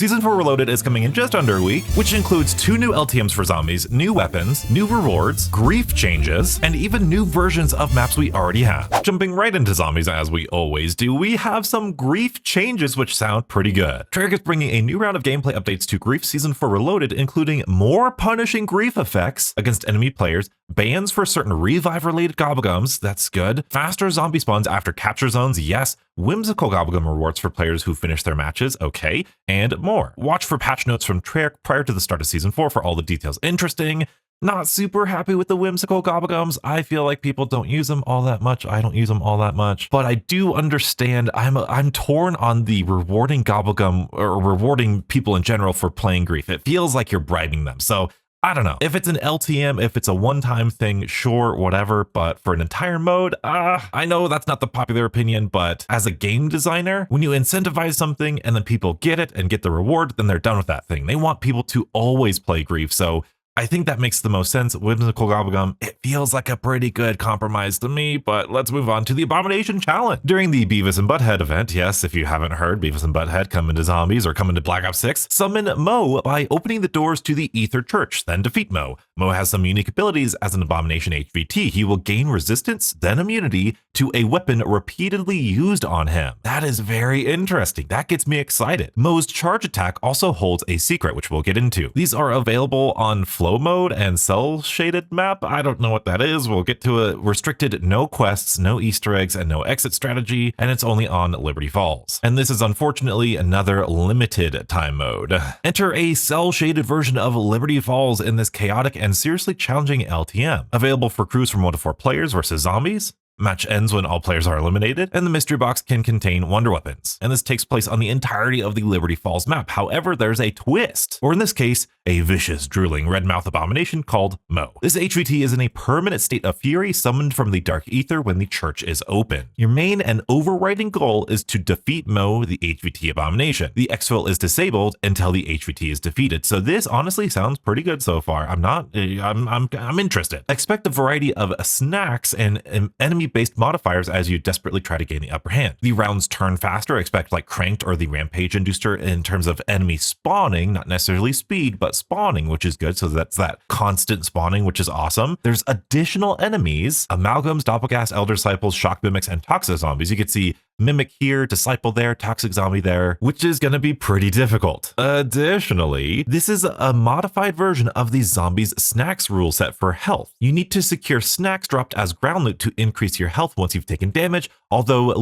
Season 4 Reloaded is coming in just under a week, which includes 2 new LTMs for zombies, new weapons, new rewards, grief changes, and even new versions of maps we already have. Jumping right into zombies as we always do, we have some grief changes which sound pretty good. Treyarch is bringing a new round of gameplay updates to Grief Season 4 Reloaded, including more punishing grief effects against enemy players, bans for certain revive-related gobblegums, that's good, faster zombie spawns after capture zones, yes, whimsical gobblegum rewards for players who finish their matches, okay, and more. Watch for patch notes from Treyarch prior to the start of Season 4 for all the details interesting. Not super happy with the whimsical gobblegums. I feel like people don't use them all that much. I don't use them all that much, but I do understand. I'm torn on the rewarding gobblegum or rewarding people in general for playing grief. It feels like you're bribing them. So I don't know. If it's an LTM, if it's a one-time thing, sure, whatever. But for an entire mode, I know that's not the popular opinion, but as a game designer, when you incentivize something and then people get it and get the reward, then they're done with that thing. They want people to always play grief. So I think that makes the most sense. Whimsical Gobblegum, it feels like a pretty good compromise to me, but let's move on to the Abomination Challenge. During the Beavis and Butthead event, yes, if you haven't heard, Beavis and Butthead come into zombies or come into Black Ops 6, summon Mo by opening the doors to the Ether Church, then defeat Mo. Mo has some unique abilities as an Abomination HVT. He will gain resistance, then immunity to a weapon repeatedly used on him. That is very interesting. That gets me excited. Mo's charge attack also holds a secret, which we'll get into. These are available on flow mode and cell shaded map. I don't know what that is. We'll get to a restricted no quests, no Easter eggs, and no exit strategy, and it's only on Liberty Falls. And this is unfortunately another limited time mode. Enter a cell shaded version of Liberty Falls in this chaotic and seriously challenging LTM. Available for crews from 1 to 4 players versus zombies. Match ends when all players are eliminated, and the mystery box can contain wonder weapons. And this takes place on the entirety of the Liberty Falls map. However, there's a twist, or in this case, a vicious, drooling red-mouth abomination called Mo. This HVT is in a permanent state of fury summoned from the dark ether when the church is open. Your main and overriding goal is to defeat Mo, the HVT abomination. The exfil is disabled until the HVT is defeated. So this honestly sounds pretty good so far. I'm interested. Expect a variety of snacks and enemy-based modifiers as you desperately try to gain the upper hand. The rounds turn faster. Expect like Cranked or the Rampage Inducer in terms of enemy spawning, not necessarily speed, but spawning, which is good. So that's that constant spawning, which is awesome. There's additional enemies, amalgams, doppelgas, elder disciples, shock mimics, and toxic zombies. You can see Mimic here, Disciple there, Toxic Zombie there, which is going to be pretty difficult. Additionally, this is a modified version of the Zombies Snacks rule set for health. You need to secure snacks dropped as ground loot to increase your health once you've taken damage, although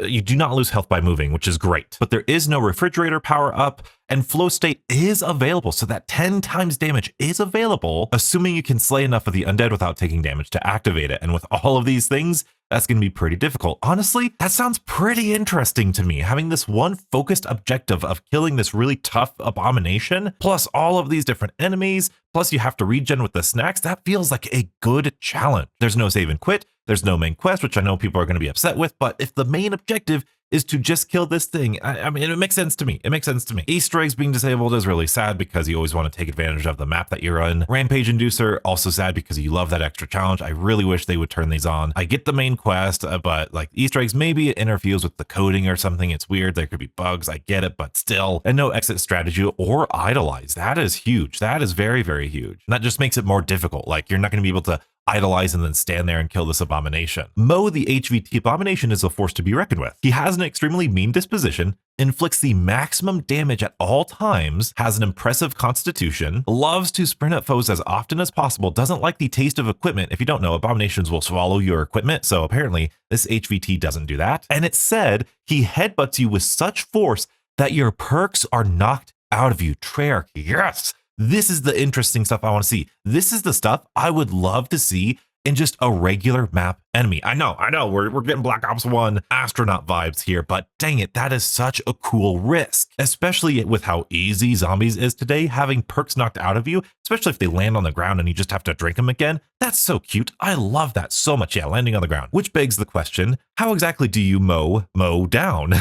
you do not lose health by moving, which is great. But there is no refrigerator power up, and flow state is available, so that 10 times damage is available, assuming you can slay enough of the undead without taking damage to activate it. And with all of these things, that's going to be pretty difficult. Honestly, that sounds pretty interesting to me. Having this one focused objective of killing this really tough abomination, plus all of these different enemies, plus you have to regen with the snacks, that feels like a good challenge. There's no save and quit. There's no main quest, which I know people are going to be upset with, but if the main objective is to just kill this thing, I mean, it makes sense to me. It makes sense to me. Easter eggs being disabled is really sad because you always want to take advantage of the map that you're in. Rampage Inducer, also sad because you love that extra challenge. I really wish they would turn these on. I get the main quest, but like Easter eggs, maybe it interferes with the coding or something. It's weird. There could be bugs. I get it, but still. And no exit strategy or idolize. That is huge. That is very, very huge. And that just makes it more difficult. Like you're not going to be able to idolize and then stand there and kill this abomination. Mo, the HVT abomination, is a force to be reckoned with. He has an extremely mean disposition, inflicts the maximum damage at all times, has an impressive constitution, loves to sprint at foes as often as possible, doesn't like the taste of equipment. If you don't know, abominations will swallow your equipment, so apparently this HVT doesn't do that. And it said he headbutts you with such force that your perks are knocked out of you. Treyarch, yes! This is the interesting stuff I want to see. This is the stuff I would love to see in just a regular map enemy. I know, we're getting Black Ops 1 astronaut vibes here, but dang it, that is such a cool risk, especially with how easy zombies is today. Having perks knocked out of you, especially if they land on the ground and you just have to drink them again. That's so cute. I love that so much. Yeah, landing on the ground, which begs the question, how exactly do you mow down?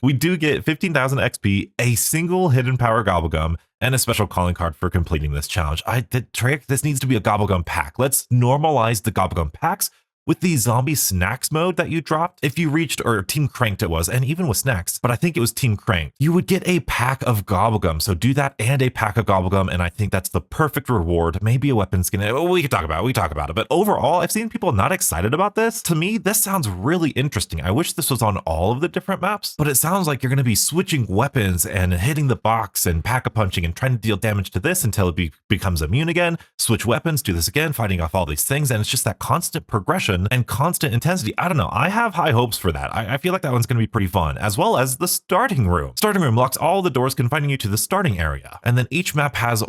We do get 15,000 XP, a single hidden power gobblegum, and a special calling card for completing this challenge. Treyarch, this needs to be a gobblegum pack. Let's normalize the gobblegum packs. with the zombie snacks mode that you dropped, if you reached, or team cranked it was, and even with snacks, but I think it was team cranked, you would get a pack of gobblegum. So do that and a pack of gobblegum, and I think that's the perfect reward. Maybe a weapon skin. We can talk about it. But overall, I've seen people not excited about this. To me, this sounds really interesting. I wish this was on all of the different maps, but it sounds like you're going to be switching weapons and hitting the box and pack-a-punching and trying to deal damage to this until it becomes immune again, switch weapons, do this again, fighting off all these things. And it's just that constant progression and constant intensity. I don't know. I have high hopes for that. I feel like that one's going to be pretty fun, as well as the starting room. Starting room locks all the doors, confining you to the starting area. And then each map has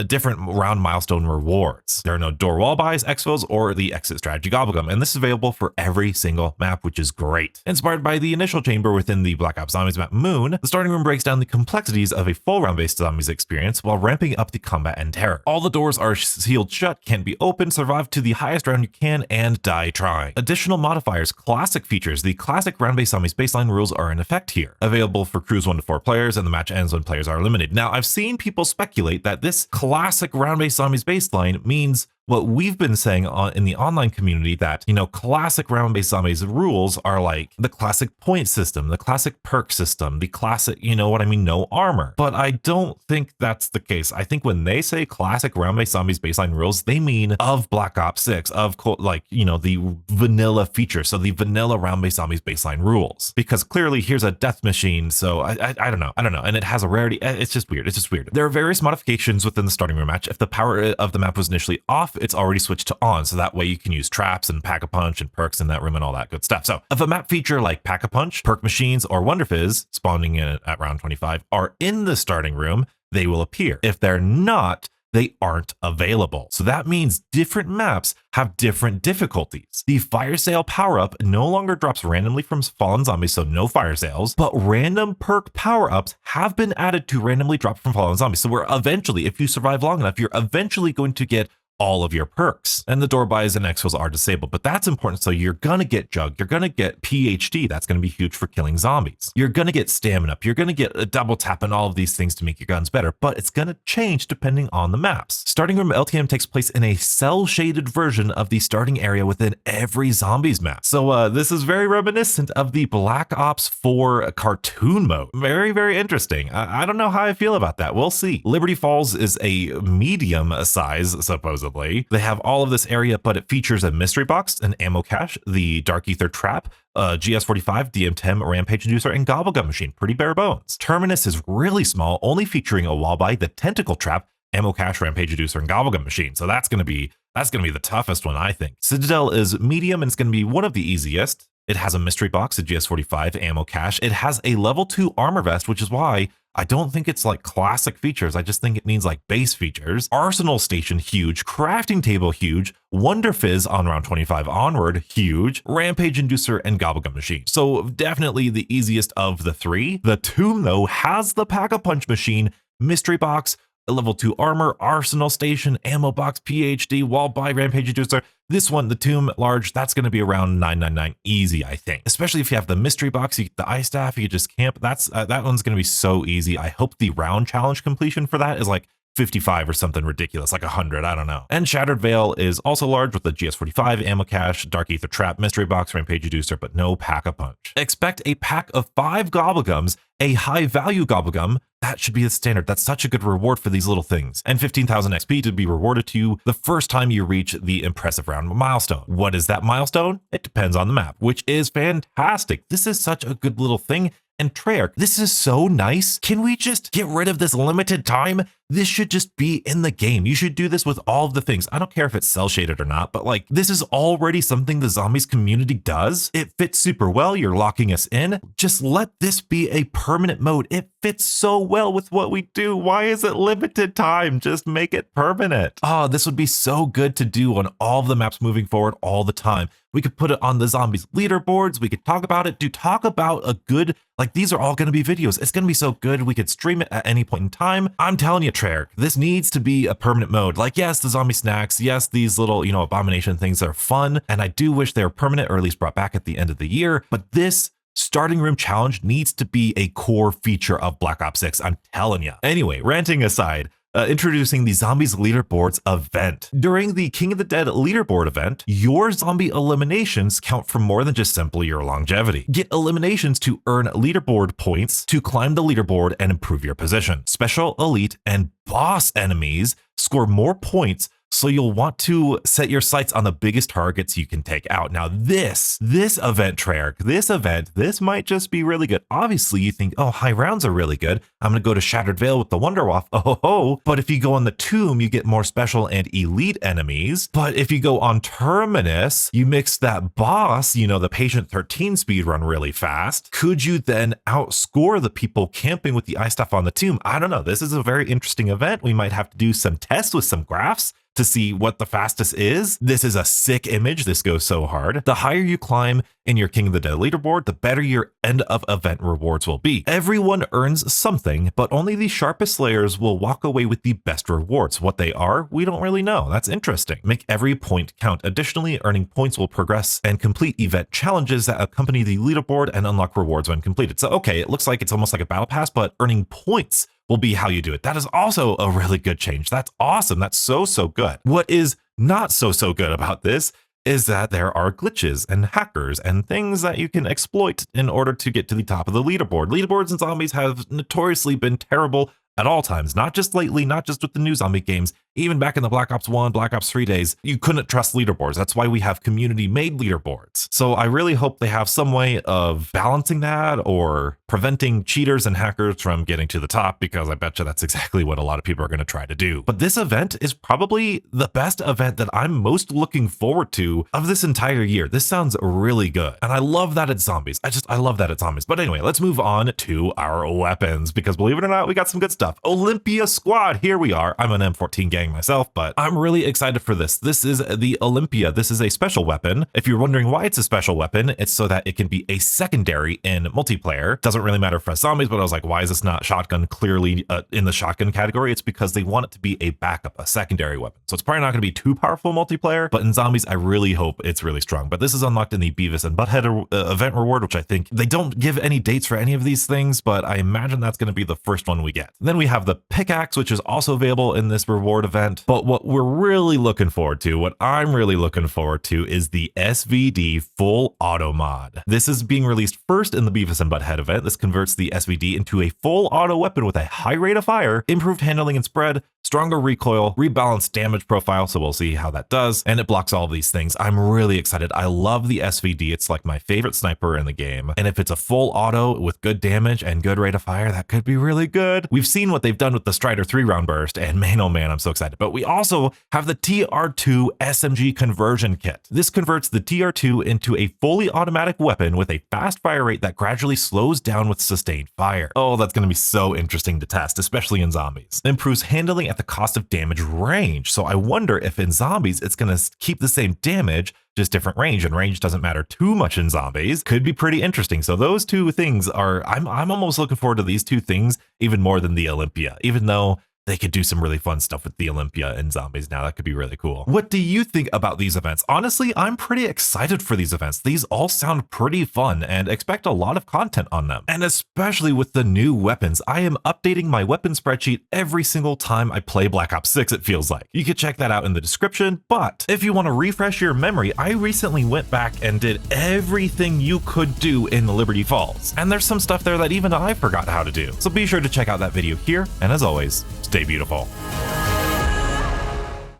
different round milestone rewards. There are no door wall buys, exfils, or the exit strategy gobblegum. And this is available for every single map, which is great. Inspired by the initial chamber within the Black Ops Zombies map Moon, the starting room breaks down the complexities of a full round-based zombies experience while ramping up the combat and terror. All the doors are sealed shut, can't be opened, survive to the highest round you can, and die trying. Additional modifiers, classic features. The classic round-based zombies baseline rules are in effect here. Available for crews 1 to 4 players, and the match ends when players are eliminated. Now, I've seen people speculate that this classic round-based zombies baseline means what we've been saying in the online community, that, you know, classic round-based zombies rules are like the classic point system, the classic perk system, the classic, you know what I mean, no armor. But I don't think that's the case. I think when they say classic round-based zombies baseline rules, they mean of Black Ops 6, of, like, you know, the vanilla feature. So the vanilla round-based zombies baseline rules, because clearly here's a death machine. So I don't know. And it has a rarity. It's just weird. There are various modifications within the starting room match. If the power of the map was initially off, it's already switched to on, so that way you can use traps and pack-a-punch and perks in that room and all that good stuff. So if a map feature like pack-a-punch, perk machines, or Wonder Fizz spawning in at round 25 are in the starting room, they will appear. If they're not, they aren't available. So that means different maps have different difficulties. The fire sale power-up no longer drops randomly from fallen zombies, so no fire sales, but random perk power-ups have been added to randomly drop from fallen zombies. So we're eventually, if you survive long enough, you're eventually going to get all of your perks, and the door buys and exfils are disabled, but that's important. So you're gonna get jug, you're gonna get PhD, that's gonna be huge for killing zombies. You're gonna get stamina up, you're gonna get a double tap and all of these things to make your guns better, but it's gonna change depending on the maps. Starting Room LTM takes place in a cell shaded version of the starting area within every zombies map. So this is very reminiscent of the Black Ops 4 cartoon mode. Very, very interesting. I don't know how I feel about that. We'll see. Liberty Falls is a medium size, supposedly. They have all of this area, but it features a mystery box, an ammo cache, the Dark Ether trap, GS45, DM10, Rampage Inducer, and Gobblegum machine. Pretty bare bones. Terminus is really small, only featuring a wall buy, the Tentacle trap, ammo cache, Rampage Inducer, and Gobblegum machine. So that's gonna be the toughest one, I think. Citadel is medium, and it's gonna be one of the easiest. It has a mystery box, a GS45 ammo cache. It has a level 2 armor vest, which is why I don't think it's like classic features. I just think it means like base features. Arsenal station, huge. Crafting table, huge. Wonder Fizz on round 25 onward, huge. Rampage Inducer and Gobblegum machine. So definitely the easiest of the three. The Tomb, though, has the Pack-a-Punch machine, mystery box, a level 2 armor, arsenal station, ammo box, PhD, wall buy, Rampage Inducer. This one, the Tomb large, that's going to be around 999 easy, I think. Especially if you have the mystery box, you get the ice staff, you just camp. That one's going to be so easy. I hope the round challenge completion for that is like 55 or something ridiculous, like 100, I don't know. And Shattered Veil is also large with the GS45, ammo cache, Dark Ether trap, mystery box, Rampage Inducer, but no Pack-a-Punch. Expect a pack of 5 Gobblegums, a high value Gobblegum. That should be the standard. That's such a good reward for these little things. And 15,000 XP to be rewarded to you the first time you reach the impressive round milestone. What is that milestone? It depends on the map, which is fantastic. This is such a good little thing. And Treyarch, this is so nice. Can we just get rid of this limited time? This should just be in the game. You should do this with all of the things. I don't care if it's cell shaded or not, but like, this is already something the zombies community does. It fits super well. You're locking us in. Just let this be a permanent mode. It fits so well with what we do. Why is it limited time? Just make it permanent. Oh, this would be so good to do on all of the maps moving forward all the time. We could put it on the zombies leaderboards. We could talk about it. Talk about a good, like, these are all going to be videos. It's going to be so good. We could stream it at any point in time. I'm telling you, Treyarch, this needs to be a permanent mode. Like, yes, the zombie snacks, yes, these little, you know, abomination things are fun. And I do wish they were permanent or at least brought back at the end of the year. But this starting room challenge needs to be a core feature of Black Ops 6. I'm telling you. Anyway, ranting aside, Introducing the Zombies Leaderboards event. During the King of the Dead Leaderboard event, your zombie eliminations count for more than just simply your longevity. Get eliminations to earn leaderboard points to climb the leaderboard and improve your position. Special, elite, and boss enemies score more points, so you'll want to set your sights on the biggest targets you can take out. Now this event, Treyarch, this might just be really good. Obviously you think, oh, high rounds are really good. I'm gonna go to Shattered Veil with the Wonderwaff, oh. But if you go on the Tomb, you get more special and elite enemies. But if you go on Terminus, you mix that boss, the Patient 13 speed run really fast. Could you then outscore the people camping with the eye stuff on the Tomb? I don't know. This is a very interesting event. We might have to do some tests with some graphs to see what the fastest is. This is a sick image. This goes so hard. The higher you climb in your King of the Dead leaderboard, the better your end of event rewards will be. Everyone earns something, but only the sharpest slayers will walk away with the best rewards. What they are, we don't really know. That's interesting. Make every point count. Additionally, earning points will progress and complete event challenges that accompany the leaderboard and unlock rewards when completed. So, okay, it looks like it's almost like a battle pass, but earning points will be how you do it. That is also a really good change. That's awesome. That's so good. What is not so good about this is that there are glitches and hackers and things that you can exploit in order to get to the top of the leaderboard. Leaderboards in zombies have notoriously been terrible at all times, not just lately, not just with the new zombie games. Even back in the Black Ops 1, Black Ops 3 days, you couldn't trust leaderboards. That's why we have community-made leaderboards. So I really hope they have some way of balancing that or preventing cheaters and hackers from getting to the top, because I bet you that's exactly what a lot of people are going to try to do. But this event is probably the best event that I'm most looking forward to of this entire year. This sounds really good. And I love that it's zombies. I love that it's zombies. But anyway, let's move on to our weapons, because believe it or not, we got some good stuff. Olympia Squad, here we are. I'm an M14 gang myself, but I'm really excited for this. This is the Olympia. This is a special weapon. If you're wondering why it's a special weapon, it's so that it can be a secondary in multiplayer. Doesn't really matter for zombies, but I was like, why is this not shotgun clearly in the shotgun category? It's because they want it to be a backup, a secondary weapon. So it's probably not going to be too powerful multiplayer, but in zombies, I really hope it's really strong. But this is unlocked in the Beavis and Butthead event reward, which I think they don't give any dates for any of these things, but I imagine that's going to be the first one we get. Then we have the pickaxe, which is also available in this reward event. But what we're really looking forward to, what I'm really looking forward to, is the SVD full auto mod. This is being released first in the Beavis and Butthead event. This converts the SVD into a full auto weapon with a high rate of fire, improved handling and spread, stronger recoil, rebalanced damage profile, so we'll see how that does, and it blocks all of these things. I'm really excited. I love the SVD. It's like my favorite sniper in the game, and if it's a full auto with good damage and good rate of fire, that could be really good. We've seen what they've done with the Strider 3-round burst, and man, oh man, I'm so excited. But we also have the TR2 SMG conversion kit. This converts the TR2 into a fully automatic weapon with a fast fire rate that gradually slows down with sustained fire. Oh, that's going to be so interesting to test, especially in zombies. It improves handling at the cost of damage range. So I wonder if in zombies, it's going to keep the same damage, just different range, and range doesn't matter too much in zombies. Could be pretty interesting. So those two things are, I'm almost looking forward to these two things even more than the Olympia, even though they could do some really fun stuff with the Olympia and zombies now. That could be really cool. What do you think about these events? Honestly, I'm pretty excited for these events. These all sound pretty fun and expect a lot of content on them. And especially with the new weapons, I am updating my weapon spreadsheet every single time I play Black Ops 6, it feels like. You can check that out in the description, but if you want to refresh your memory, I recently went back and did everything you could do in Liberty Falls. And there's some stuff there that even I forgot how to do. So be sure to check out that video here, and as always, stay beautiful.